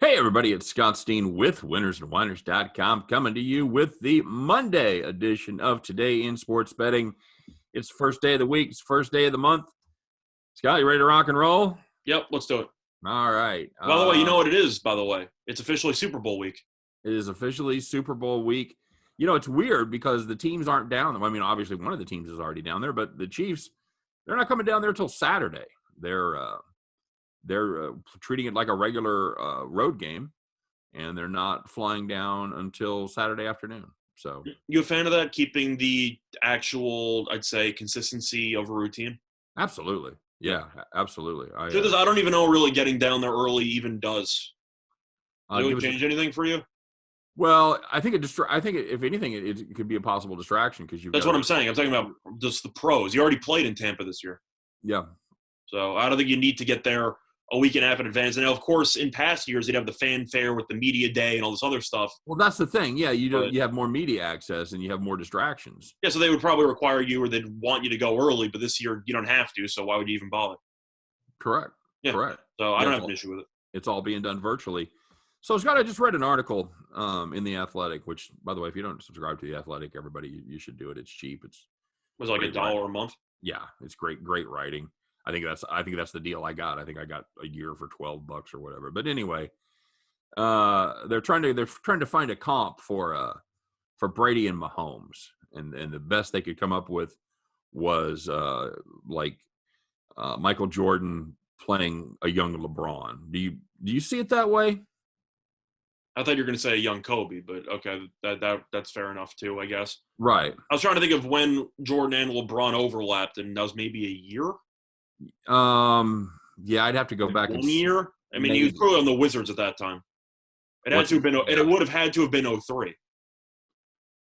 Hey, everybody, it's Scott Steen with winnersandwhiners.com coming to you with the Monday edition of Today in Sports Betting. It's the first day of the week. It's the first day of the month. Scott, you ready to rock and roll? Yep, let's do it. All right. By the way, you know what it is, by the way? It's officially Super Bowl week. It is officially Super Bowl week. You know, it's weird because the teams aren't down. I mean, obviously one of the teams is already down there, but the Chiefs, they're not coming down there till Saturday. They're treating it like a regular road game, and they're not flying down until Saturday afternoon. So, you a fan of that, keeping the actual, I'd say, consistency over routine? Absolutely. Yeah, absolutely. I don't even know really getting down there early even does. Does it change anything for you? Well, I think if anything, it could be a possible distraction because That's what I'm saying. I'm talking about just the pros. You already played in Tampa this year. Yeah. So I don't think you need to get there a week and a half in advance. And, of course, in past years, you'd have the fanfare with the media day and all this other stuff. Well, that's the thing. Yeah, you have more media access and you have more distractions. Yeah, so they would probably require you or they'd want you to go early, but this year you don't have to, so why would you even bother? Correct. Yeah. Correct. So I don't have an issue with it. It's all being done virtually. So, Scott, I just read an article in The Athletic, which, by the way, if you don't subscribe to The Athletic, everybody, you should do it. It's cheap. It was like $1 a month? Yeah, it's great writing. I think that's the deal I got. I think I got a year for $12 or whatever. But anyway, they're trying to find a comp for Brady and Mahomes, and the best they could come up with was Michael Jordan playing a young LeBron. Do you see it that way? I thought you were going to say a young Kobe, but okay, that's fair enough too, I guess. Right. I was trying to think of when Jordan and LeBron overlapped, and that was maybe a year. Yeah, I'd have to go back. 1 year. I mean, he was probably on the Wizards at that time. It would have had to have been 03. It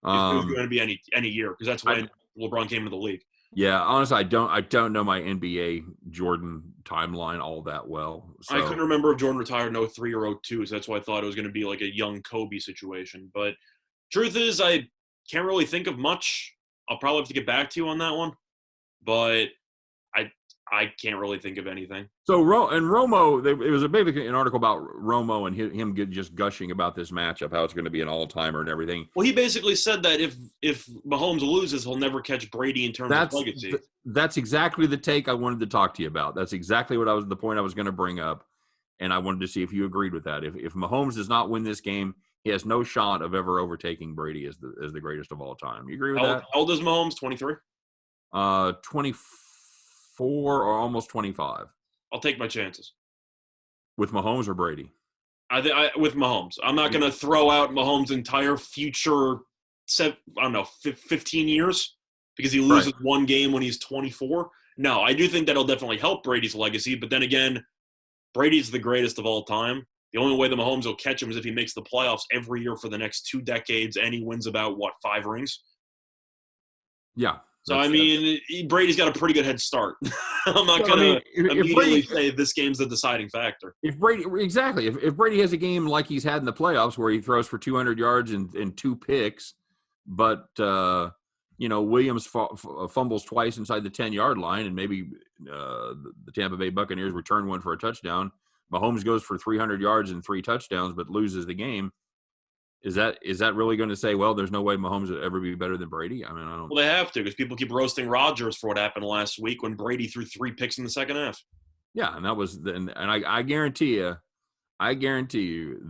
was going to be any year because that's when LeBron came into the league. Yeah, honestly, I don't know my NBA Jordan timeline all that well. So. I couldn't remember if Jordan retired in 03 or 02, so that's why I thought it was going to be like a young Kobe situation. But truth is, I can't really think of much. I'll probably have to get back to you on that one. But I can't really think of anything. So, Romo, it was basically an article about Romo and him just gushing about this matchup, how it's going to be an all-timer and everything. Well, he basically said that if Mahomes loses, he'll never catch Brady in terms of legacy. That's exactly the take I wanted to talk to you about. That's exactly the point I was going to bring up, and I wanted to see if you agreed with that. If Mahomes does not win this game, he has no shot of ever overtaking Brady as the greatest of all time. You agree with that? How old is Mahomes? 23? 24 or almost 25. I'll take my chances. With Mahomes or Brady? With Mahomes. I'm not going to throw out Mahomes' entire future, 15 years because he loses one game when he's 24. No, I do think that'll definitely help Brady's legacy. But then again, Brady's the greatest of all time. The only way that Mahomes will catch him is if he makes the playoffs every year for the next 2 decades and he wins about, 5 rings? Yeah. So, Brady's got a pretty good head start. I'm not going to immediately say this game's the deciding factor. If Brady has a game like he's had in the playoffs where he throws for 200 yards and 2 picks, but, Williams fumbles twice inside the 10-yard line and maybe the Tampa Bay Buccaneers return one for a touchdown. Mahomes goes for 300 yards and 3 touchdowns but loses the game. Is that really going to say, well, there's no way Mahomes would ever be better than Brady? I don't. Well, they have to because people keep roasting Rodgers for what happened last week when Brady threw 3 picks in the second half. Yeah, and that was and I guarantee you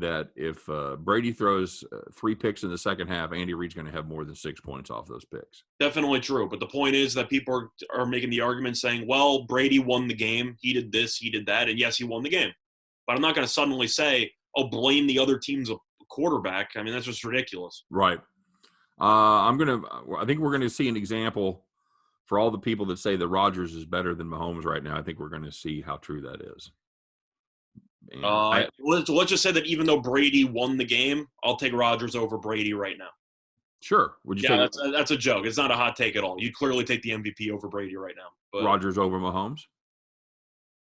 that if Brady throws 3 picks in the second half, Andy Reid's going to have more than 6 points off those picks. Definitely true, but the point is that people are making the argument saying, well, Brady won the game, he did this, he did that, and yes, he won the game. But I'm not going to suddenly say, oh, blame the other team's quarterback. That's just ridiculous. Right. I think we're going to see an example for all the people that say that Rodgers is better than Mahomes right now. I think we're going to see how true that is. Let's just say that even though Brady won the game, I'll take Rodgers over Brady right now. Sure. Would you? Yeah, that's a joke. It's not a hot take at all. You'd clearly take the MVP over Brady right now. But Rodgers over Mahomes?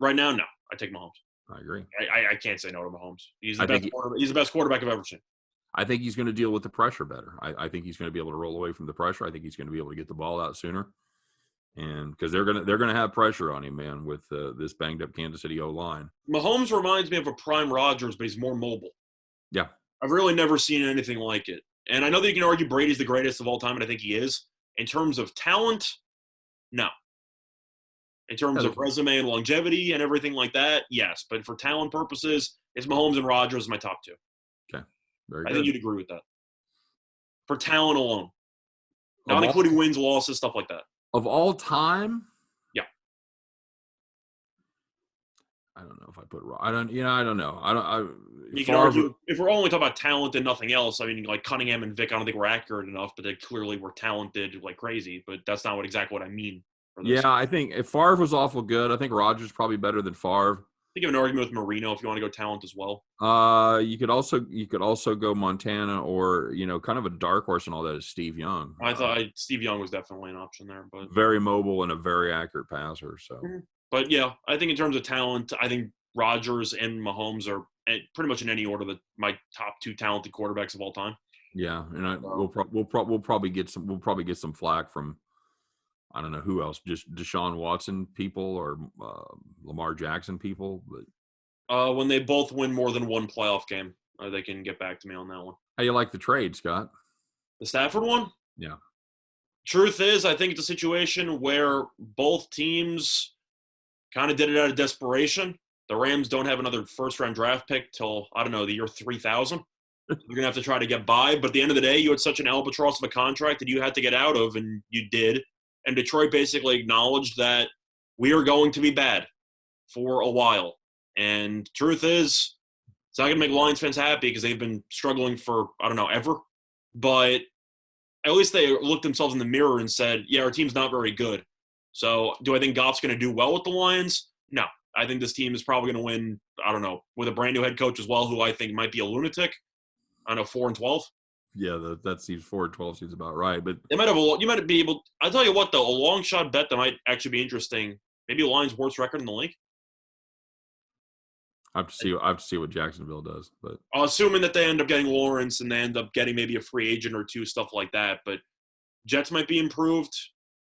Right now, no. I take Mahomes. I agree. I can't say no to Mahomes. He's the best quarterback I've ever seen. I think he's going to deal with the pressure better. I think he's going to be able to roll away from the pressure. I think he's going to be able to get the ball out sooner. and because they're gonna have pressure on him, man, with this banged up Kansas City O-line. Mahomes reminds me of a prime Rodgers, but he's more mobile. Yeah, I've really never seen anything like it. And I know that you can argue Brady's the greatest of all time, and I think he is. In terms of talent, no. In terms of resume and longevity and everything like that, yes. But for talent purposes, it's Mahomes and Rodgers my top two. okay, very I good. think you'd agree with that. For talent alone. Not including wins, losses, stuff like that. Of all time? Yeah. I don't know if I put I don't know. You can argue if we're only talking about talent and nothing else. I mean, like Cunningham and Vic, I don't think we're accurate enough, but they clearly were talented like crazy. But that's not exactly what I mean. Yeah, I think if Favre was awful good, I think Rodgers probably better than Favre. I think you have an argument with Marino if you want to go talent as well. You could also go Montana, or kind of a dark horse and all that is Steve Young. I thought Steve Young was definitely an option there, but very mobile and a very accurate passer. So, but yeah, I think in terms of talent, I think Rodgers and Mahomes are pretty much in any order my top two talented quarterbacks of all time. Yeah, and we'll probably get some flack from, I don't know who else, just Deshaun Watson people or Lamar Jackson people. But when they both win more than one playoff game, they can get back to me on that one. How you like the trade, Scott? The Stafford one? Yeah. Truth is, I think it's a situation where both teams kind of did it out of desperation. The Rams don't have another first-round draft pick till, I don't know, the year 3000. You're going to have to try to get by. But at the end of the day, you had such an albatross of a contract that you had to get out of, and you did. And Detroit basically acknowledged that we are going to be bad for a while. And truth is, it's not going to make Lions fans happy because they've been struggling for, I don't know, ever. But at least they looked themselves in the mirror and said, yeah, our team's not very good. So do I think Goff's going to do well with the Lions? No. I think this team is probably going to win, I don't know, with a brand new head coach as well, who I think might be a lunatic. I know, 4-12. Yeah, that seems 4-12 seems about right. But they might have you might be able. I'll tell you what, though, a long shot bet that might actually be interesting. Maybe the Lions' worst record in the league. I have to see what Jacksonville does, but assuming that they end up getting Lawrence and they end up getting maybe a free agent or two, stuff like that. But Jets might be improved.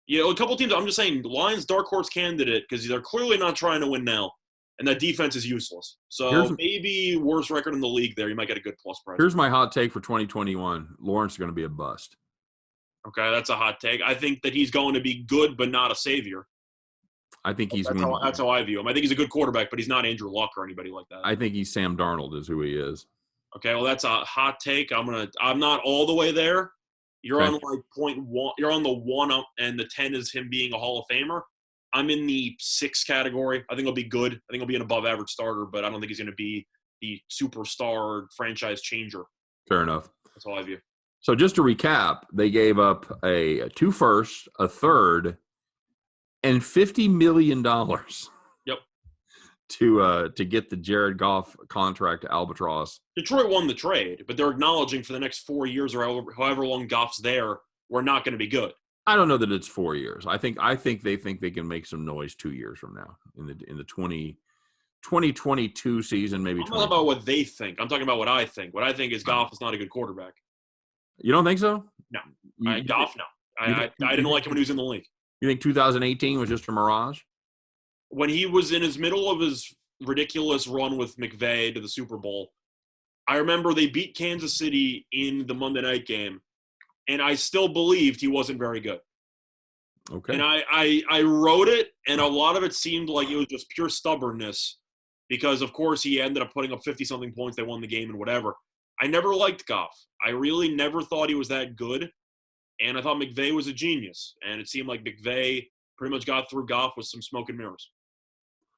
A couple teams. I'm just saying, Lions dark horse candidate because they're clearly not trying to win now, and that defense is useless. So maybe worst record in the league there. You might get a good plus price. Here's my hot take for 2021: Lawrence is going to be a bust. Okay, that's a hot take. I think that he's going to be good, but not a savior. I think that's how I view him. I think he's a good quarterback, but he's not Andrew Luck or anybody like that. I think he's Sam Darnold is who he is. Okay, well that's a hot take. I'm not all the way there. You're on like 0.1. You're on the 1 up, and the 10 is him being a Hall of Famer. I'm in the 6 category. I think he'll be good. I think he'll be an above average starter, but I don't think he's going to be the superstar franchise changer. Fair enough. That's all I view. So just to recap, they gave up a 2 firsts, a third, and $50 million. Yep. To get the Jared Goff contract to Albatross. Detroit won the trade, but they're acknowledging for the next 4 years or however long Goff's there, we're not going to be good. I don't know that it's 4 years. I think they think they can make some noise 2 years from now in the 2022 season, maybe. I'm not talking about what they think. I'm talking about what I think. What I think is Goff is not a good quarterback. You don't think so? No. Goff, no. I didn't like him when he was in the league. You think 2018 was just a mirage? When he was in his middle of his ridiculous run with McVay to the Super Bowl, I remember they beat Kansas City in the Monday night game, and I still believed he wasn't very good. Okay. And I wrote it, and a lot of it seemed like it was just pure stubbornness because, of course, he ended up putting up 50-something points. They won the game and whatever. I never liked Goff. I really never thought he was that good, and I thought McVay was a genius. And it seemed like McVay pretty much got through Goff with some smoke and mirrors.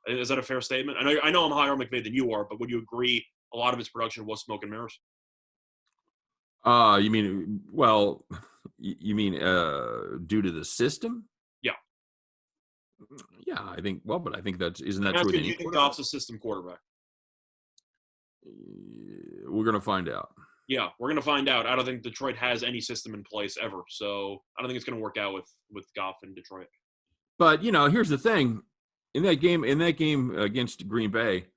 Is that a fair statement? I know I'm higher on McVay than you are, but would you agree a lot of his production was smoke and mirrors? You mean due to the system? Yeah. Yeah, I think. Well, but I think isn't that true? Do you think Goff's a system quarterback? We're gonna find out. Yeah, we're gonna find out. I don't think Detroit has any system in place ever, so I don't think it's gonna work out with Goff in Detroit. But here's the thing: in that game against Green Bay,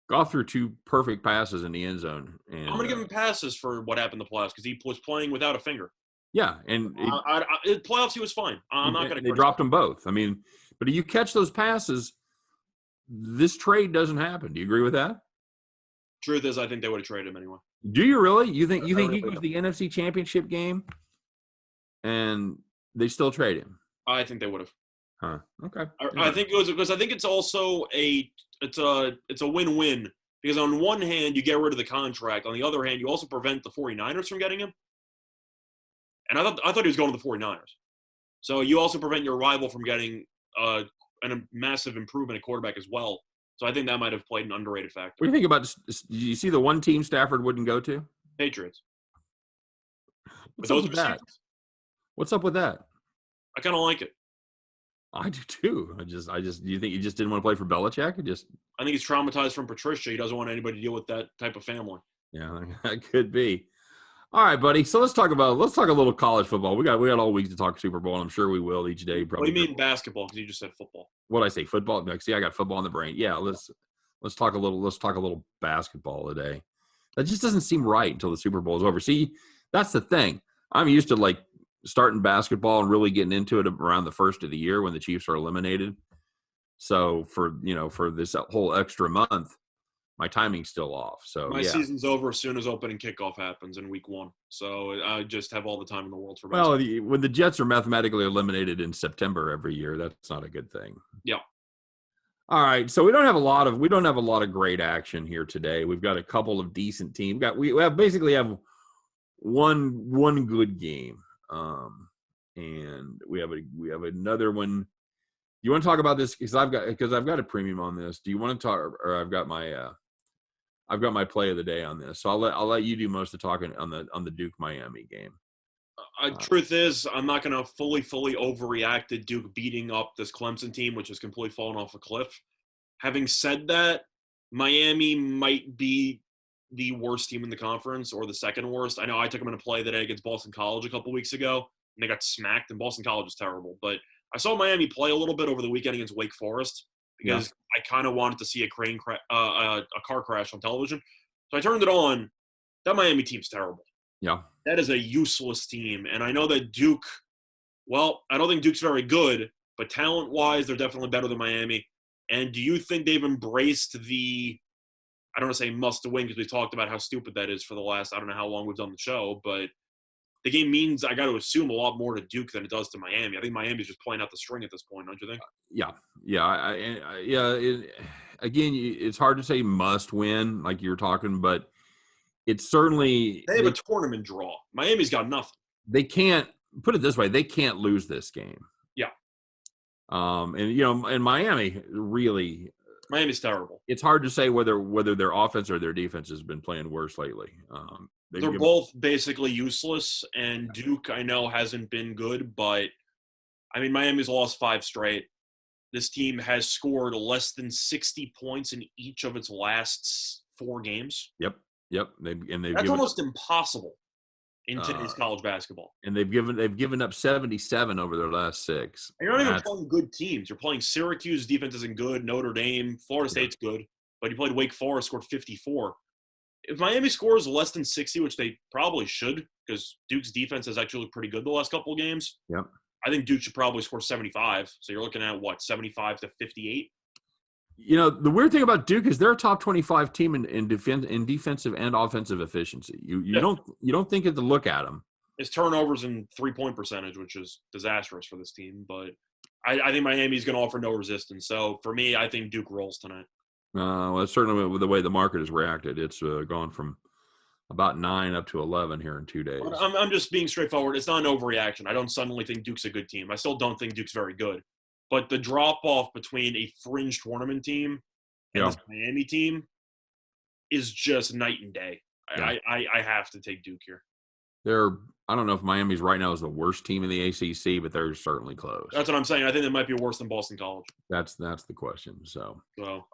Goff threw 2 perfect passes in the end zone. And I'm going to give him passes for what happened in the playoffs because he was playing without a finger. Yeah, and playoffs he was fine. I'm not going to. They dropped them both. I mean, but if you catch those passes, this trade doesn't happen. Do you agree with that? Truth is, I think they would have traded him anyway. Do you really? You think really he goes to the NFC Championship game, and they still trade him? I think they would have. Huh. Okay. I think it was because I think it's also it's a win-win because on one hand you get rid of the contract, on the other hand you also prevent the 49ers from getting him. And I thought he was going to the 49ers. So you also prevent your rival from getting a massive improvement at quarterback as well. So I think that might have played an underrated factor. What do you think about – do you see the one team Stafford wouldn't go to? Patriots. What's up with that? What's up with that? I kind of like it. I do too. Do you think he just didn't want to play for Belichick? I think he's traumatized from Patricia. He doesn't want anybody to deal with that type of family. Yeah, that could be. All right, buddy. So let's talk a little college football. We got all week to talk Super Bowl, and I'm sure we will each day. Probably. What do you mean basketball? Because you just said football. What I say, football? No, see, I got football in the brain. Yeah, let's talk a little basketball today. That just doesn't seem right until the Super Bowl is over. See, that's the thing. I'm used to like starting basketball and really getting into it around the first of the year when the Chiefs are eliminated. So for this whole extra month, my timing's still off. So my season's over as soon as opening kickoff happens in week 1. So I just have all the time in the world for basketball. Well, when the Jets are mathematically eliminated in September every year, that's not a good thing. Yeah. All right, so we don't have a lot of great action here today. We've got a couple of decent teams. We basically have one good game. And we have another one. You want to talk about this because I've got a premium on this. Do you want to talk, or I've got my play of the day on this. So I'll let you do most of the talking on the Duke Miami game. Truth is, I'm not going to fully overreact to Duke beating up this Clemson team, which has completely fallen off a cliff. Having said that, Miami might be the worst team in the conference or the second worst. I know I took them in a play today against Boston College a couple weeks ago, and they got smacked, and Boston College is terrible. But I saw Miami play a little bit over the weekend against Wake Forest because I kind of wanted to see a car crash on television. So I turned it on. That Miami team's terrible. Yeah. That is a useless team. And I know that Duke, well, I don't think Duke's very good, but talent-wise, they're definitely better than Miami. And do you think they've embraced I don't want to say must win because we talked about how stupid that is for the last, I don't know how long we've done the show, but the game means I got to assume a lot more to Duke than it does to Miami. I think Miami's just playing out the string at this point, don't you think? Again, it's hard to say must win like you were talking, but it's certainly they have a tournament draw. Miami's got nothing. They can't put it this way. They can't lose this game. Yeah. And Miami really. Miami's terrible. It's hard to say whether their offense or their defense has been playing worse lately. They're both basically useless, and Duke, I know, hasn't been good, but, I mean, Miami's lost 5 straight. This team has scored less than 60 points in each of its last 4 games. Yep. That's almost impossible in today's college basketball. And they've given up 77 over their last 6. And you're not even playing good teams. You're playing Syracuse, defense isn't good. Notre Dame, Florida State's good. But you played Wake Forest, scored 54. If Miami scores less than 60, which they probably should, because Duke's defense has actually looked pretty good the last couple of games. Yep. I think Duke should probably score 75. So you're looking at, 75 to 58? The weird thing about Duke is they're a top 25 team in defensive and offensive efficiency. You don't think it to look at them. It's turnovers and 3-point percentage, which is disastrous for this team. But I think Miami's going to offer no resistance. So for me, I think Duke rolls tonight. Well, certainly with the way the market has reacted, it's gone from about 9 up to 11 here in 2 days. I'm just being straightforward. It's not an overreaction. I don't suddenly think Duke's a good team. I still don't think Duke's very good. But the drop-off between a fringe tournament team and this Miami team is just night and day. Yeah. I have to take Duke here. I don't know if Miami's right now is the worst team in the ACC, but they're certainly close. That's what I'm saying. I think they might be worse than Boston College. That's the question. So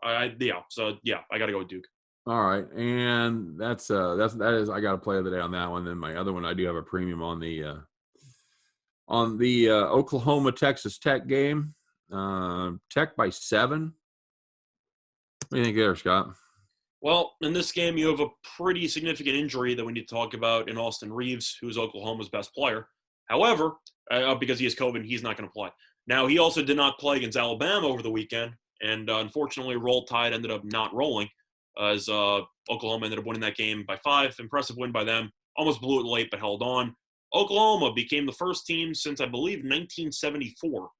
I got to go with Duke. All right, and that is I got to play of the day on that one. Then my other one, I do have a premium on the Oklahoma Texas Tech game. Tech by 7. What do you think there, Scott? Well, in this game, you have a pretty significant injury that we need to talk about in Austin Reeves, who is Oklahoma's best player. However, because he has COVID, he's not going to play. Now, he also did not play against Alabama over the weekend, and unfortunately, Roll Tide ended up not rolling as Oklahoma ended up winning that game by 5. Impressive win by them. Almost blew it late, but held on. Oklahoma became the first team since, I believe, 1974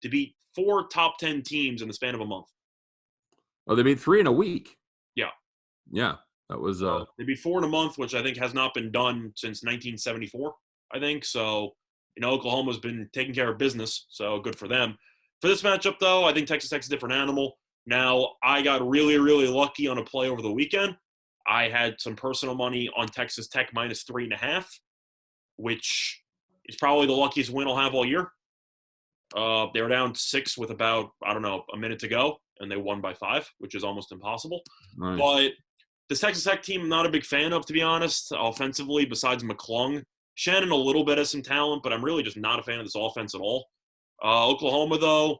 to beat 4 top 10 teams in the span of a month. Oh, they beat 3 in a week. Yeah. Yeah, that was they beat 4 in a month, which I think has not been done since 1974, I think. So, Oklahoma's been taking care of business, so good for them. For this matchup, though, I think Texas Tech's a different animal. Now, I got really, really lucky on a play over the weekend. I had some personal money on Texas Tech minus 3.5, which is probably the luckiest win I'll have all year. They were down 6 with about, a minute to go, and they won by 5, which is almost impossible. nice. But this Texas Tech team I'm not a big fan of, to be honest, offensively, besides McClung. Shannon a little bit has some talent, but I'm really just not a fan of this offense at all. Oklahoma, though,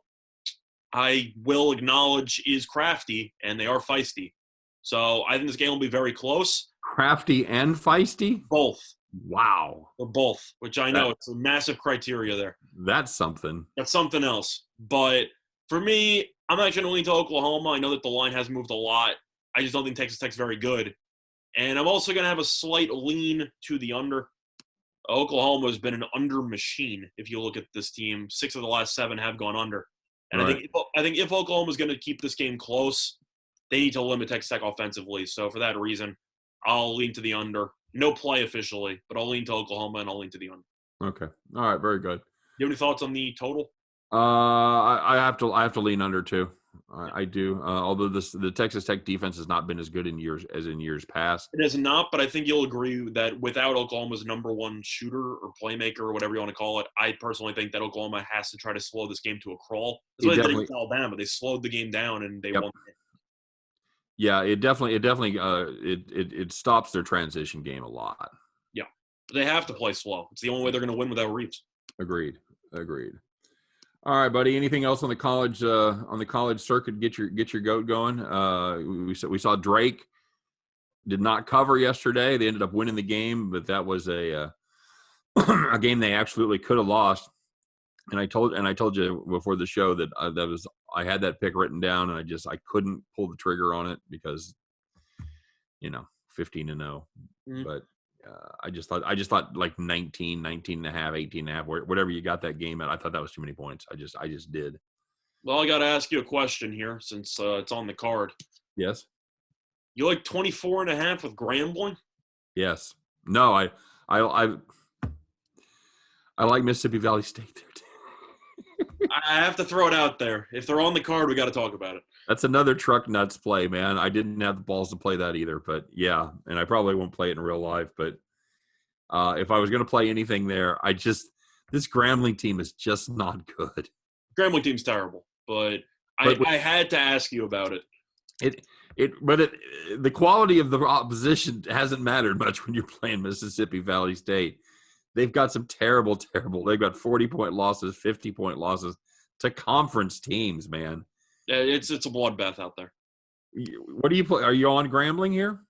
I will acknowledge is crafty, and they are feisty. So I think this game will be very close. Crafty and feisty? Both. Wow. They're both, which I know it's a massive criteria there. That's something. That's something else. But for me, I'm actually going to lean to Oklahoma. I know that the line has moved a lot. I just don't think Texas Tech's very good. And I'm also going to have a slight lean to the under. Oklahoma has been an under machine. If you look at this team, 6 of the last 7 have gone under. And right. I think if Oklahoma's going to keep this game close, they need to limit Texas Tech offensively. So for that reason, I'll lean to the under. No play officially, but I'll lean to Oklahoma and I'll lean to the under. Okay. All right. Very good. You have any thoughts on the total? I have to lean under too. I do. Although the Texas Tech defense has not been as good in years past. It has not, but I think you'll agree that without Oklahoma's number one shooter or playmaker or whatever you want to call it, I personally think that Oklahoma has to try to slow this game to a crawl. That's what they did against Alabama. They slowed the game down and they won the game. Yeah, it definitely stops their transition game a lot. Yeah, they have to play slow. It's the only way they're going to win without Reeves. Agreed. All right, buddy. Anything else on the college circuit? Get your goat going. We saw Drake did not cover yesterday. They ended up winning the game, but that was a game they absolutely could have lost. And I told you before the show that I had that pick written down, and I couldn't pull the trigger on it because 15-0. Mm-hmm. But I just thought like 19 and a half, 18 and a half, whatever you got that game at. I thought that was too many points. I just did. Well, I got to ask you a question here since it's on the card. Yes. You like 24 and a half with Grambling? Yes. No, I like Mississippi Valley State there too. I have to throw it out there. If they're on the card, we got to talk about it. That's another truck nuts play, man. I didn't have the balls to play that either, but yeah, and I probably won't play it in real life. But if I was going to play anything there, this Grambling team is just not good. Grambling team's terrible, but I had to ask you about it. The quality of the opposition hasn't mattered much when you're playing Mississippi Valley State. They've got some terrible. They've got 40-point losses, 50-point losses to conference teams, man. Yeah, it's a bloodbath out there. What do you play? Are you on Grambling here?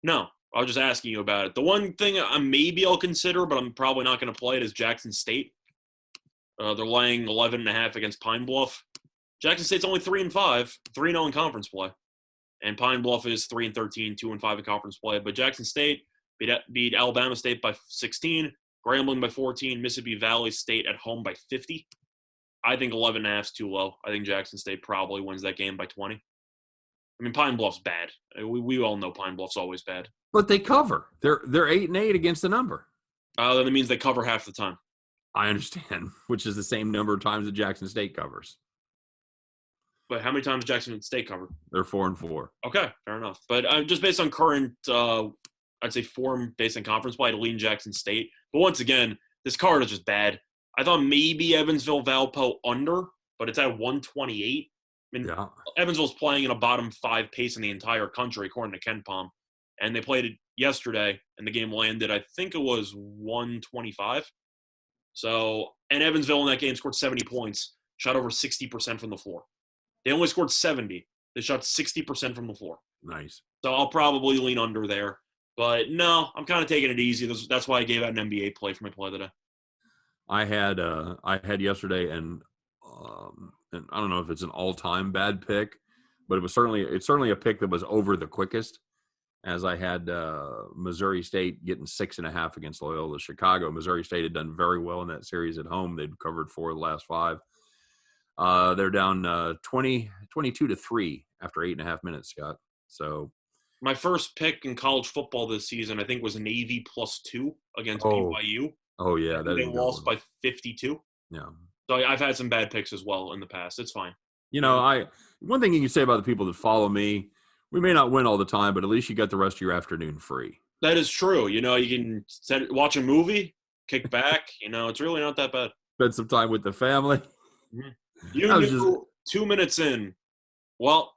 No, I was just asking you about it. The one thing maybe I'll consider, but I'm probably not going to play it, is Jackson State. They're laying 11.5 against Pine Bluff. Jackson State's only 3-5, 3-0 in conference play, and Pine Bluff is 3-13, 2-5 in conference play. But Jackson State beat Alabama State by 16, Grambling by 14, Mississippi Valley State at home by 50. I think 11.5 is too low. I think Jackson State probably wins that game by 20. I mean, Pine Bluff's bad. We all know Pine Bluff's always bad. But they cover. They're 8-8 against the number. Then that means they cover half the time. I understand, which is the same number of times that Jackson State covers. But how many times Jackson State covered? They're 4-4. Okay, fair enough. But just based on current, I'd say form based on conference play, I'd lean Jackson State. But once again, this card is just bad. I thought maybe Evansville-Valpo under, but it's at 128. I mean, yeah. Evansville's playing in a bottom 5 pace in the entire country, according to KenPom. And they played it yesterday, and the game landed, I think it was 125. So, and Evansville in that game scored 70 points, shot over 60% from the floor. They only scored 70. They shot 60% from the floor. Nice. So I'll probably lean under there. But no, I'm kind of taking it easy. That's why I gave out an NBA play for my play today. I had yesterday, and I don't know if it's an all-time bad pick, but it's certainly a pick that was over the quickest. As I had Missouri State getting 6.5 against Loyola Chicago. Missouri State had done very well in that series at home. They'd covered 4 of the last 5. They're down 22-3 after 8.5 minutes, Scott. So my first pick in college football this season, I think, was Navy +2 against oh BYU. yeah, they lost by 52. Yeah. So I've had some bad picks as well in the past. It's fine. One thing you can say about the people that follow me, we may not win all the time, but at least you got the rest of your afternoon free. That is true. You can watch a movie, kick back. It's really not that bad. Spend some time with the family. Mm-hmm. You knew 2 minutes in, well,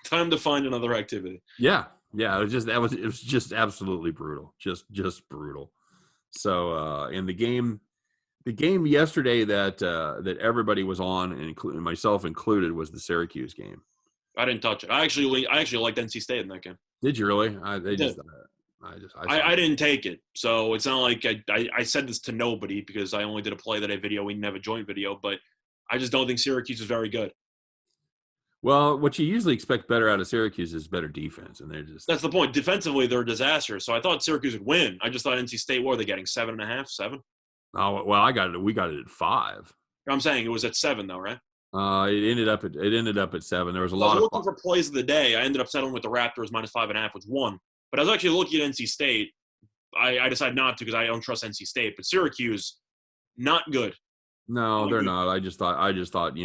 time to find another activity. Yeah. It was just absolutely brutal. Just brutal. So in the game yesterday that everybody was on, and including myself included, was the Syracuse game. I didn't touch it. I actually liked NC State in that game. Did you really? I didn't take it. So it's not like I said this to nobody because I only did a play that I video. We didn't have a joint video, but I just don't think Syracuse is very good. Well, what you usually expect better out of Syracuse is better defense, and that's the point. Defensively, they're a disaster. So I thought Syracuse would win. I just thought NC State, what are they getting, 7.5, 7? Oh well, we got it at 5. I'm saying it was at 7 though, right? It ended up at 7. There was a lot of looking for plays of the day. I ended up settling with the Raptors -5.5, which won. But I was actually looking at NC State. I decided not to because I don't trust NC State. But Syracuse, not good. No, they're not. I just thought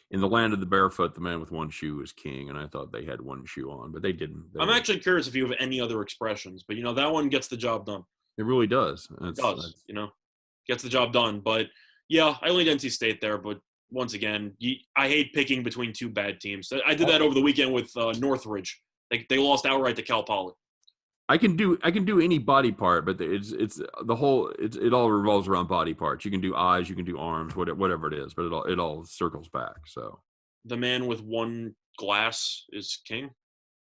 in the land of the barefoot, the man with one shoe is king, and I thought they had one shoe on, but they didn't. I'm actually curious if you have any other expressions, but that one gets the job done. It really does. It does. Gets the job done. But yeah, I leaned NC State there, but. Once again, I hate picking between 2 bad teams. I did that over the weekend with Northridge. They lost outright to Cal Poly. I can do any body part, but it all revolves around body parts. You can do eyes, you can do arms, whatever it is, but it all circles back. So the man with one glass is king.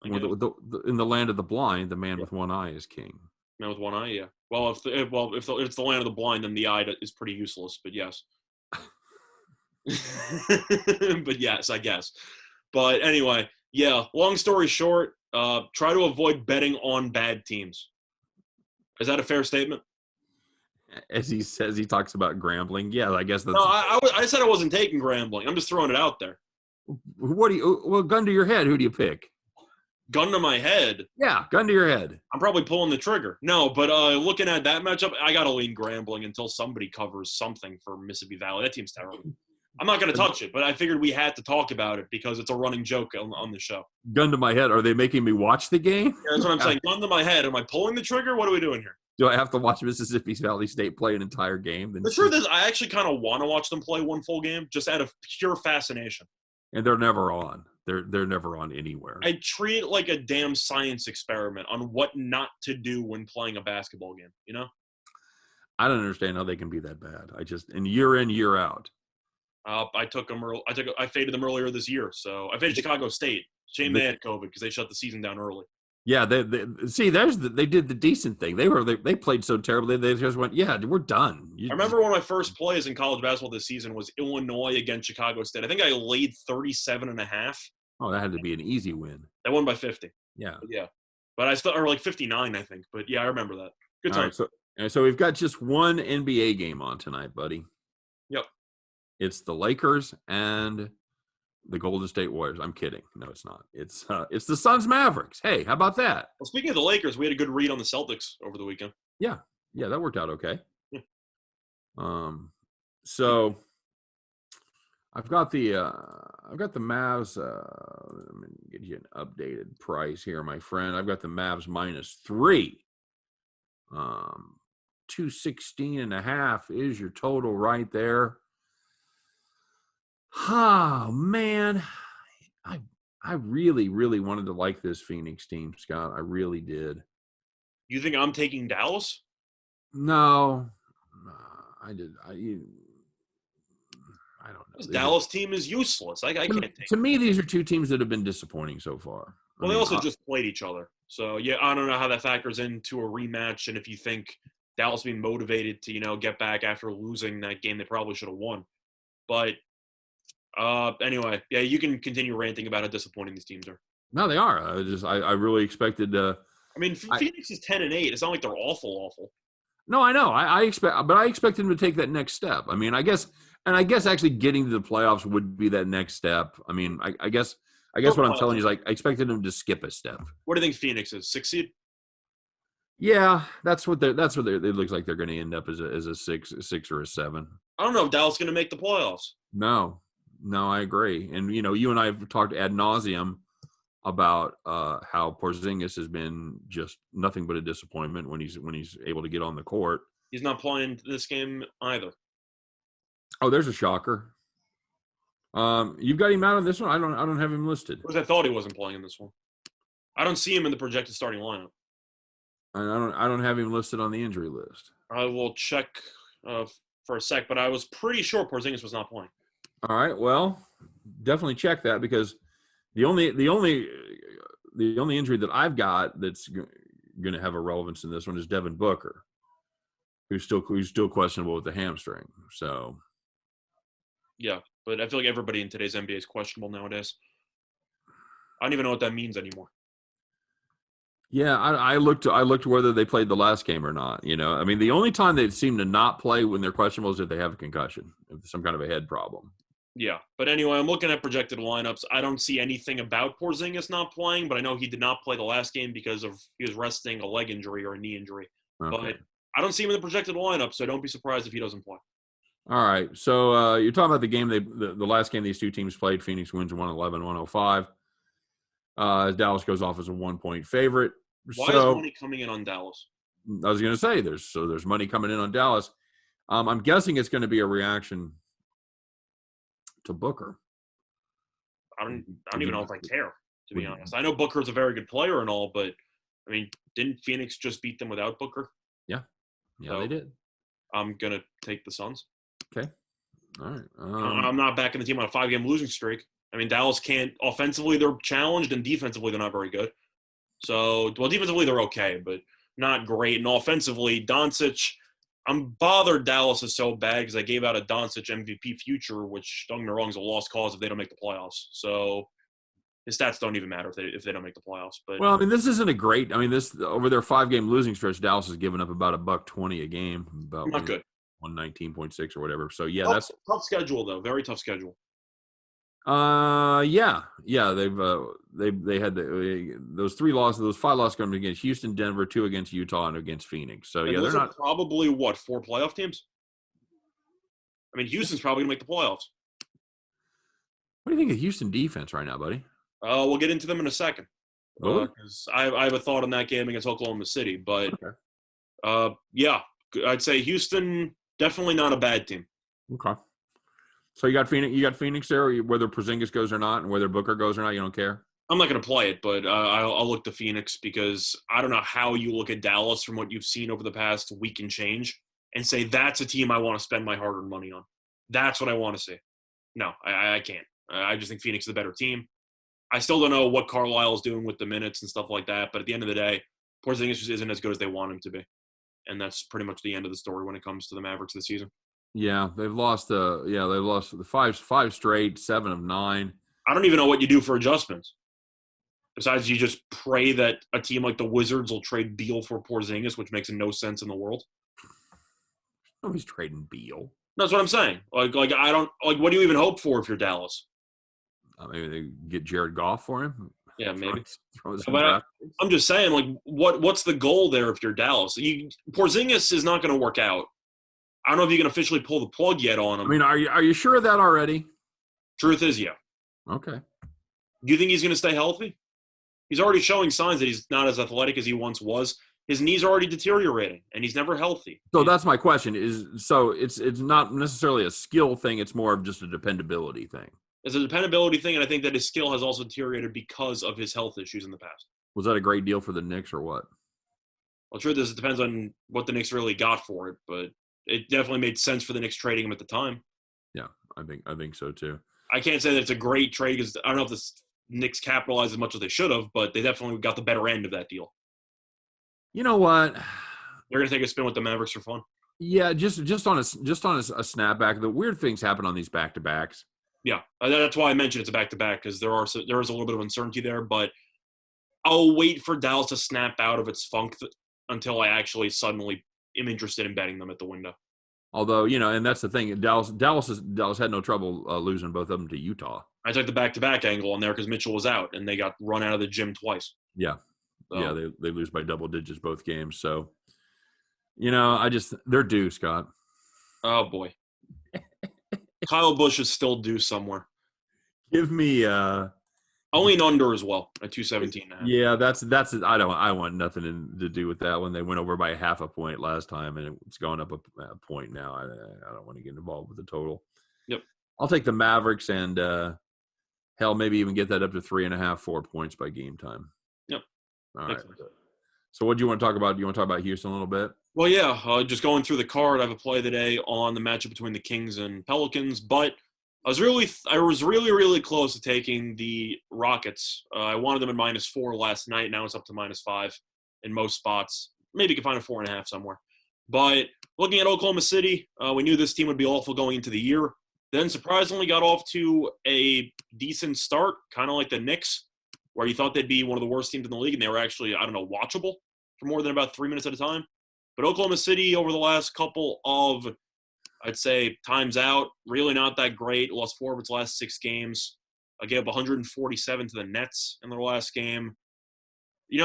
In the land of the blind, the man with one eye is king. Man with one eye, yeah. Well, if it's the land of the blind, then the eye is pretty useless. But yes. But yes, I guess. But anyway, yeah, long story short, try to avoid betting on bad teams. Is that a fair statement? As he says, he talks about Grambling. Yeah, I guess that's... No, I said I wasn't taking Grambling. I'm just throwing it out there. Gun to your head, who do you pick? Gun to my head? Yeah, gun to your head. I'm probably pulling the trigger. No, but looking at that matchup, I got to lean Grambling until somebody covers something for Mississippi Valley. That team's terrible. I'm not going to touch it, but I figured we had to talk about it because it's a running joke on the show. Gun to my head. Are they making me watch the game? Yeah, that's what I'm saying. Gun to my head. Am I pulling the trigger? What are we doing here? Do I have to watch Mississippi Valley State play an entire game? The truth is, I actually kind of want to watch them play one full game just out of pure fascination. And they're never on. They're never on anywhere. I treat it like a damn science experiment on what not to do when playing a basketball game, I don't understand how they can be that bad. And year in, year out. I faded them earlier this year. So I faded Chicago State. Shame they had COVID because they shut the season down early. Yeah, they did the decent thing. They played so terribly. They just went, yeah, we're done. I remember one of my first plays in college basketball this season was Illinois against Chicago State. I think I laid 37.5. Oh, that had to be an easy win. They won by 50. Yeah. But I still, or like 59, I think. But yeah, I remember that. Good time. Right, so we've got just one NBA game on tonight, buddy. Yep. It's the Lakers and the Golden State Warriors. I'm kidding. No, it's not. It's the Suns Mavericks. Hey, how about that? Well, speaking of the Lakers, we had a good read on the Celtics over the weekend. Yeah, that worked out okay. Yeah. So I've got the Mavs. Let me get you an updated price here, my friend. I've got the Mavs -3. 216.5 is your total right there. Oh man, I really, really wanted to like this Phoenix team, Scott. I really did. You think I'm taking Dallas? No, I did. I don't know. This Dallas team is useless. I can't take to me, these are two teams that have been disappointing so far. Well, they also just played each other. So, yeah, I don't know how that factors into a rematch and if you think Dallas being motivated to get back after losing that game they probably should have won. But anyway, yeah, you can continue ranting about how disappointing these teams are. No, they are. I really expected. I mean, Phoenix is 10-8. It's not like they're awful. No, I know. I expect them to take that next step. I mean, I guess actually getting to the playoffs would be that next step. I mean, I guess what I'm telling you is, like, I expected them to skip a step. What do you think Phoenix is? 6 seed? Yeah, that's what it looks like they're going to end up as a six or a 7. I don't know if Dallas is going to make the playoffs. No, I agree. And you and I have talked ad nauseum about how Porzingis has been just nothing but a disappointment when he's able to get on the court. He's not playing this game either. Oh, there's a shocker. You've got him out on this one. I don't have him listed. Because I thought he wasn't playing in this one. I don't see him in the projected starting lineup. I don't have him listed on the injury list. I will check for a sec, but I was pretty sure Porzingis was not playing. All right, well, definitely check that, because the only injury that I've got that's going to have a relevance in this one is Devin Booker, who's still questionable with the hamstring. So, yeah, but I feel like everybody in today's NBA is questionable nowadays. I don't even know what that means anymore. Yeah, I looked whether they played the last game or not. I mean, the only time they seem to not play when they're questionable is if they have a concussion, if some kind of a head problem. Yeah, but anyway, I'm looking at projected lineups. I don't see anything about Porzingis not playing, but I know he did not play the last game because he was resting a leg injury or a knee injury. Okay. But I don't see him in the projected lineup, so don't be surprised if he doesn't play. All right, so you're talking about the game the last game these two teams played. Phoenix wins 111-105. Dallas goes off as a 1-point favorite. Why is money coming in on Dallas? I was going to say there's money coming in on Dallas. I'm guessing it's going to be a reaction to Booker. I don't even know if I care, to be honest. I know Booker's a very good player and all, but I mean, didn't Phoenix just beat them without Booker? Yeah, so they did. I'm gonna take the Suns. Okay, all right. I'm not backing the team on a 5-game losing streak. I mean, Dallas can't offensively; they're challenged, and defensively, they're not very good. So, well, defensively they're okay, but not great. And offensively, Doncic, I'm bothered Dallas is so bad because I gave out a Doncic MVP future, which, don't get me wrong, is a lost cause if they don't make the playoffs. So his stats don't even matter if they don't make the playoffs. But well, I mean, this isn't a great. I mean, this over their 5-game losing stretch, Dallas has given up about $120 a game, about not good, 119.6 or whatever. So yeah, that's tough schedule though, very tough schedule. Yeah. They had those 3 losses, those 5 losses coming against Houston, Denver, 2 against Utah, and against Phoenix. So yeah, they're not probably 4 playoff teams. I mean, Houston's probably gonna make the playoffs. What do you think of Houston defense right now, buddy? We'll get into them in a second. Because I have a thought on that game against Oklahoma City, but yeah, I'd say Houston definitely not a bad team. Okay. So you got Phoenix there, whether Porzingis goes or not, and whether Booker goes or not, you don't care? I'm not going to play it, but I'll look to Phoenix because I don't know how you look at Dallas from what you've seen over the past week and change and say that's a team I want to spend my hard-earned money on. That's what I want to see. No, I can't. I just think Phoenix is the better team. I still don't know what Carlisle's doing with the minutes and stuff like that, but at the end of the day, Porzingis just isn't as good as they want him to be. And that's pretty much the end of the story when it comes to the Mavericks this season. Yeah, they've lost the 5 straight, 7 of 9. I don't even know what you do for adjustments. Besides, you just pray that a team like the Wizards will trade Beal for Porzingis, which makes no sense in the world. Nobody's trading Beal. That's what I'm saying. Like I don't like. What do you even hope for if you're Dallas? Maybe they get Jared Goff for him. Yeah, maybe. I'm just saying, like, what's the goal there if you're Dallas? Porzingis is not going to work out. I don't know if you can officially pull the plug yet on him. I mean, are you sure of that already? Truth is, yeah. Okay. Do you think he's going to stay healthy? He's already showing signs that he's not as athletic as he once was. His knees are already deteriorating, and he's never healthy. So that's my question. It's not necessarily a skill thing. It's more of just a dependability thing. It's a dependability thing, and I think that his skill has also deteriorated because of his health issues in the past. Was that a great deal for the Knicks or what? Well, truth is, it depends on what the Knicks really got for it, but it definitely made sense for the Knicks trading him at the time. Yeah, I think so too. I can't say that it's a great trade because I don't know if the Knicks capitalized as much as they should have, but they definitely got the better end of that deal. You know what? They're going to take a spin with the Mavericks for fun. Yeah, just on a snapback. The weird things happen on these back-to-backs. Yeah, that's why I mentioned it's a back-to-back because there is a little bit of uncertainty there. But I'll wait for Dallas to snap out of its funk until I actually suddenly am interested in betting them at the window. Although, and that's the thing. Dallas had no trouble losing both of them to Utah. I took the back-to-back angle on there because Mitchell was out and they got run out of the gym twice. Yeah, so. Yeah, they lose by double digits both games. So, they're due, Scott. Oh boy, Kyle Busch is still due somewhere. Give me only an under as well at 217. Yeah, that's I want nothing to do with that one. They went over by half a point last time, and it's gone up a point now. I don't want to get involved with the total. Yep, I'll take the Mavericks and hell, maybe even get that up to 3.5, 4 points by game time. Yep. All right. So what do you want to talk about? Do you want to talk about Houston a little bit? Well, yeah, just going through the card, I have a play today on the matchup between the Kings and Pelicans, but I was really close to taking the Rockets. I wanted them at -4 last night. Now it's up to -5 in most spots. Maybe you can find a 4.5 somewhere. But looking at Oklahoma City, we knew this team would be awful going into the year. Then surprisingly got off to a decent start, kind of like the Knicks, where you thought they'd be one of the worst teams in the league, and they were actually, watchable for more than about 3 minutes at a time. But Oklahoma City, over the last couple of, I'd say, times out, really not that great. Lost 4 of its last 6 games. Gave up 147 to the Nets in their last game.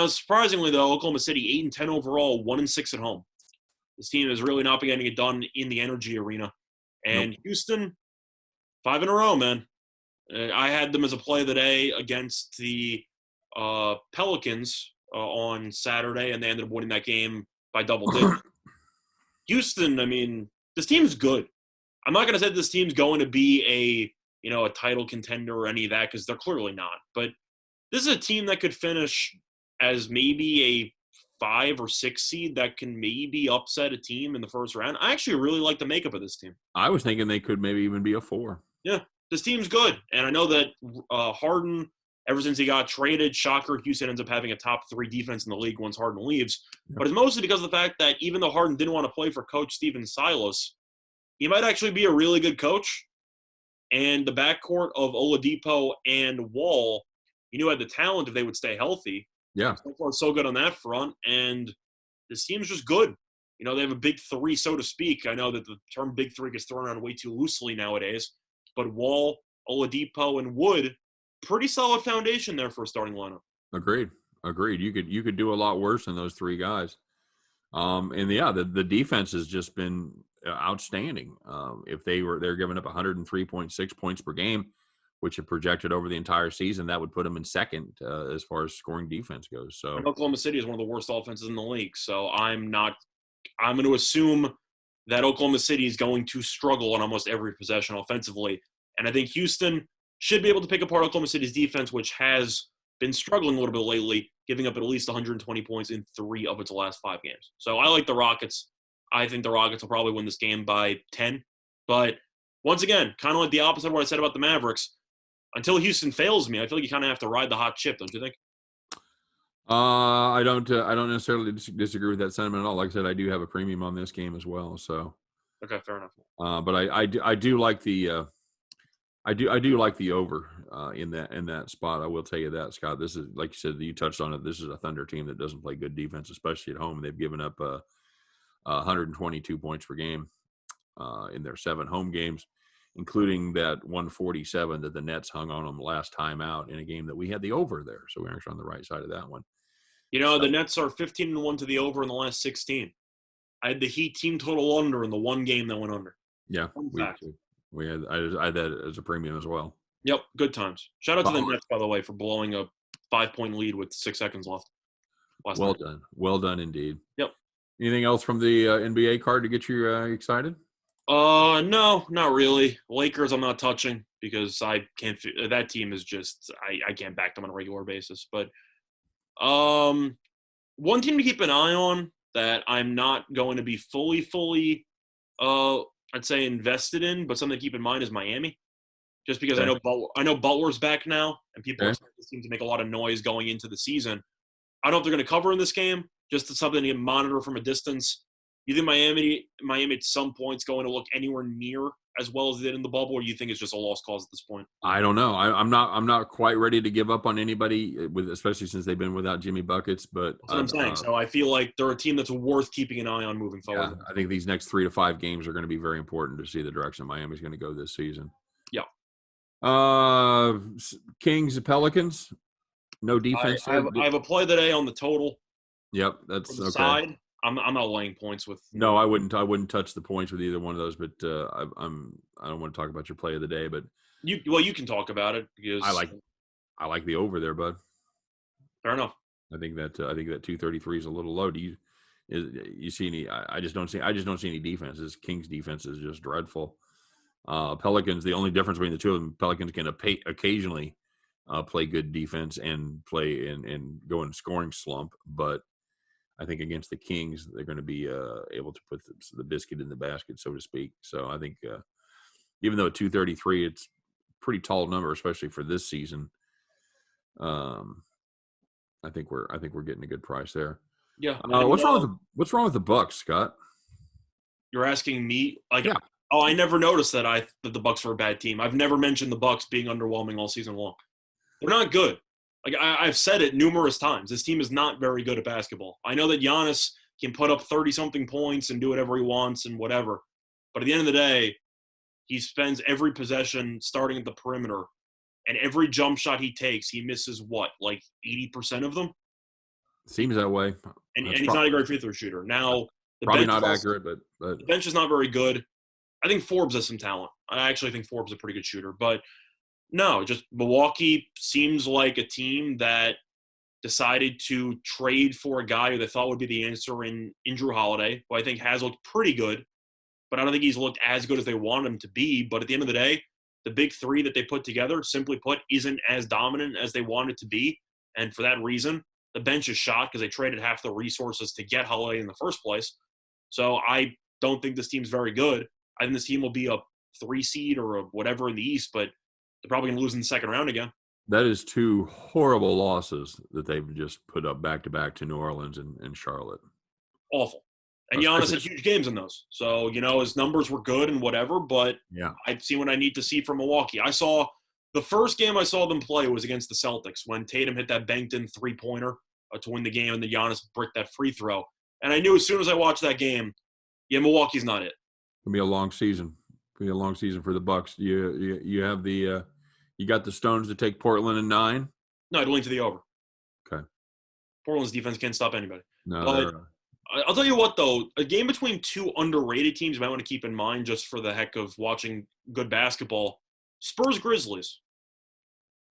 Surprisingly, though, Oklahoma City 8-10 overall, 1-6 at home. This team has really not been getting it done in the energy arena. And nope. Houston, 5 in a row, man. I had them as a play of the day against the Pelicans on Saturday, and they ended up winning that game by double digits. Houston, this team is good. I'm not going to say this team's going to be a title contender or any of that because they're clearly not. But this is a team that could finish as maybe a 5 or 6 seed that can maybe upset a team in the first round. I actually really like the makeup of this team. I was thinking they could maybe even be a 4. Yeah, this team's good. And I know that Harden, ever since he got traded, shocker, Houston ends up having a top 3 defense in the league once Harden leaves. Yeah. But it's mostly because of the fact that even though Harden didn't want to play for Coach Steven Silas, he might actually be a really good coach. And the backcourt of Oladipo and Wall, had the talent if they would stay healthy. Yeah. So far, so good on that front. And this team's just good. They have a big 3, so to speak. I know that the term big 3 gets thrown around way too loosely nowadays. But Wall, Oladipo, and Wood, pretty solid foundation there for a starting lineup. Agreed. You could do a lot worse than those 3 guys. The defense has just been outstanding. If they're giving up 103.6 points per game, which are projected over the entire season, that would put them in second as far as scoring defense goes. So and Oklahoma City is one of the worst offenses in the league. So I'm going to assume that Oklahoma City is going to struggle on almost every possession offensively. And I think Houston should be able to pick apart Oklahoma City's defense, which has been struggling a little bit lately, giving up at least 120 points in 3 of its last 5 games. So I like the Rockets. I think the Rockets will probably win this game by 10. But once again, kind of like the opposite of what I said about the Mavericks, until Houston fails me, I feel like you kind of have to ride the hot ship, don't you think? I don't necessarily disagree with that sentiment at all. Like I said, I do have a premium on this game as well. So okay, fair enough. But I do like the I do like the over in that spot. I will tell you that, Scott. This is, like you said, you touched on it. This is a Thunder team that doesn't play good defense, especially at home. They've given up 122 points per game in their 7 home games, including that 147 that the Nets hung on them last time out in a game that we had the over there. So we're actually on the right side of that one. The Nets are 15-1 to the over in the last 16. I had the Heat team total under in the one game that went under. Yeah, I had that as a premium as well. Yep, good times. Shout out to the Nets, by the way, for blowing a 5-point lead with 6 seconds left. Well done indeed. Yep. Anything else from the NBA card to get you excited? No, not really. Lakers, I'm not touching because I can't. That team is just I can't back them on a regular basis. But one team to keep an eye on that I'm not going to be fully I'd say invested in, but something to keep in mind is Miami. Just because I know Butler's back now, and people are starting to seem to make a lot of noise going into the season. I don't know if they're going to cover in this game, just something to monitor from a distance. You think Miami at some point's going to look anywhere near as well as it did in the bubble, or do you think it's just a lost cause at this point? I don't know. I'm not quite ready to give up on anybody, especially since they've been without Jimmy Buckets. But that's what I'm saying. So I feel like they're a team that's worth keeping an eye on moving forward. Yeah, I think these next 3 to 5 games are going to be very important to see the direction Miami's going to go this season. Yeah. Kings and Pelicans. No defense. I have a play today on the total. Yep, that's the okay. Side. I'm not laying points with. No, I wouldn't touch the points with either one of those. But I don't want to talk about your play of the day. But you can talk about it because I like the over there, bud. Fair enough. I think that 233 is a little low. Do you see any? I just don't see any defenses. Kings defense is just dreadful. Pelicans. The only difference between the two of them, Pelicans can occasionally play good defense and play and go in scoring slump, but I think against the Kings, they're going to be able to put the biscuit in the basket, so to speak. So I think even though at 233, it's a pretty tall number, especially for this season. I think we're getting a good price there. Yeah. What's wrong with the Bucks, Scott? You're asking me? Yeah. Oh, I never noticed that the Bucks were a bad team. I've never mentioned the Bucks being underwhelming all season long. They're not good. Like I've said it numerous times. This team is not very good at basketball. I know that Giannis can put up 30-something points and do whatever he wants and whatever. But at the end of the day, he spends every possession starting at the perimeter. And every jump shot he takes, he misses what, like 80% of them? Seems that way. And he's not a great free throw shooter. Now, probably not accurate, but the bench is not very good. I think Forbes has some talent. I actually think Forbes is a pretty good shooter. But no, just Milwaukee seems like a team that decided to trade for a guy who they thought would be the answer in Drew Holiday, who I think has looked pretty good. But I don't think he's looked as good as they wanted him to be. But at the end of the day, the big three that they put together, simply put, isn't as dominant as they wanted it to be. And for that reason, the bench is shot because they traded half the resources to get Holiday in the first place. So I don't think this team's very good. I think this team will be a 3 seed or a whatever in the East, but they're probably going to lose in the second round again. That is 2 horrible losses that they've just put up back-to-back to New Orleans and Charlotte. Awful. And Giannis had huge games in those. So, his numbers were good and whatever, but yeah, I've seen what I need to see from Milwaukee. I saw the first game I saw them play was against the Celtics when Tatum hit that banked-in three-pointer to win the game and then Giannis bricked that free throw. And I knew as soon as I watched that game, Milwaukee's not it. It'll be a long season. It'll be a long season for the Bucks. You have the you got the Stones to take Portland in 9? No, I'd lean to the over. Okay. Portland's defense can't stop anybody. No, but I'll tell you what, though, a game between 2 underrated teams you might want to keep in mind just for the heck of watching good basketball. Spurs-Grizzlies.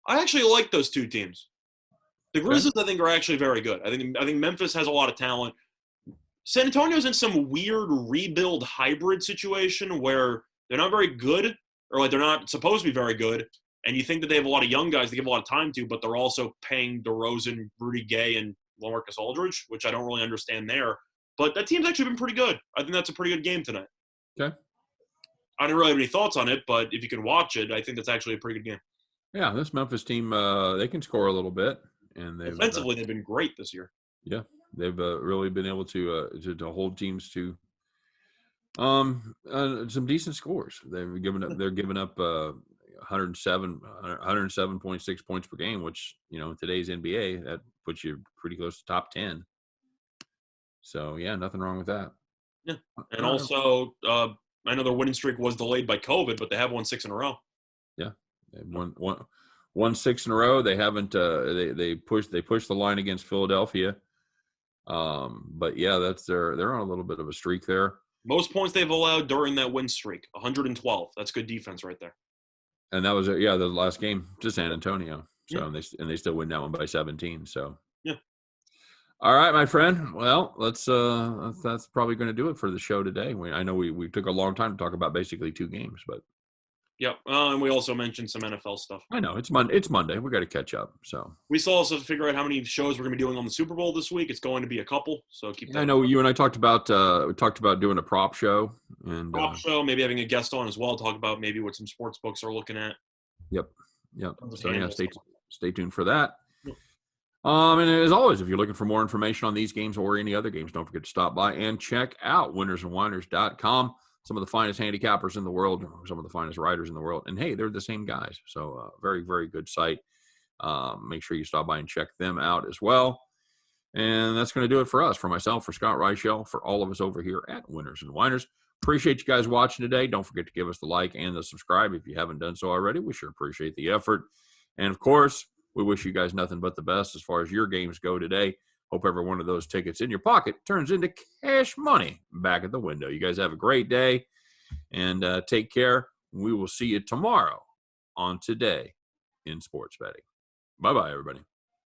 I actually like those 2 teams. The Grizzlies, I think, are actually very good. I think Memphis has a lot of talent. San Antonio's in some weird rebuild hybrid situation where they're not very good, or like they're not supposed to be very good, and you think that they have a lot of young guys they give a lot of time to, but they're also paying DeRozan, Rudy Gay, and LaMarcus Aldridge, which I don't really understand there. But that team's actually been pretty good. I think that's a pretty good game tonight. Okay. I didn't really have any thoughts on it, but if you can watch it, I think that's actually a pretty good game. Yeah, this Memphis team, they can score a little bit. And offensively, they've been great this year. Yeah, they've really been able to hold teams to some decent scores. They're giving up 107.6 points per game, which in today's NBA that puts you pretty close to top 10. So yeah, nothing wrong with that. Yeah, and also I know their winning streak was delayed by COVID, but they have won 6 in a row. Yeah, they've won 6 in a row. They haven't. They pushed the line against Philadelphia. But yeah, they're on a little bit of a streak there. Most points they've allowed during that win streak, 112. That's good defense right there. And that was the last game to San Antonio. So and they still win that one by 17. So yeah. All right, my friend. Well, that's probably going to do it for the show today. I know we took a long time to talk about basically 2 games, but. Yep, and we also mentioned some NFL stuff. I know it's Monday. We got to catch up. So we still also figure out how many shows we're going to be doing on the Super Bowl this week. It's going to be a couple, so keep that. I know you and I talked about doing a prop show and maybe having a guest on as well. Talk about maybe what some sports books are looking at. Yep. So yeah, stay tuned for that. Yep. And as always, if you're looking for more information on these games or any other games, don't forget to stop by and check out winnersandwhiners.com. Some of the finest handicappers in the world, some of the finest writers in the world. And hey, they're the same guys. So very, very good site. Make sure you stop by and check them out as well. And that's going to do it for us, for myself, for Scott Reichel, for all of us over here at Winners and Whiners. Appreciate you guys watching today. Don't forget to give us the like and the subscribe if you haven't done so already. We sure appreciate the effort. And, of course, we wish you guys nothing but the best as far as your games go today. Hope every one of those tickets in your pocket turns into cash money back at the window. You guys have a great day, and take care. We will see you tomorrow on Today in Sports Betting. Bye-bye, everybody.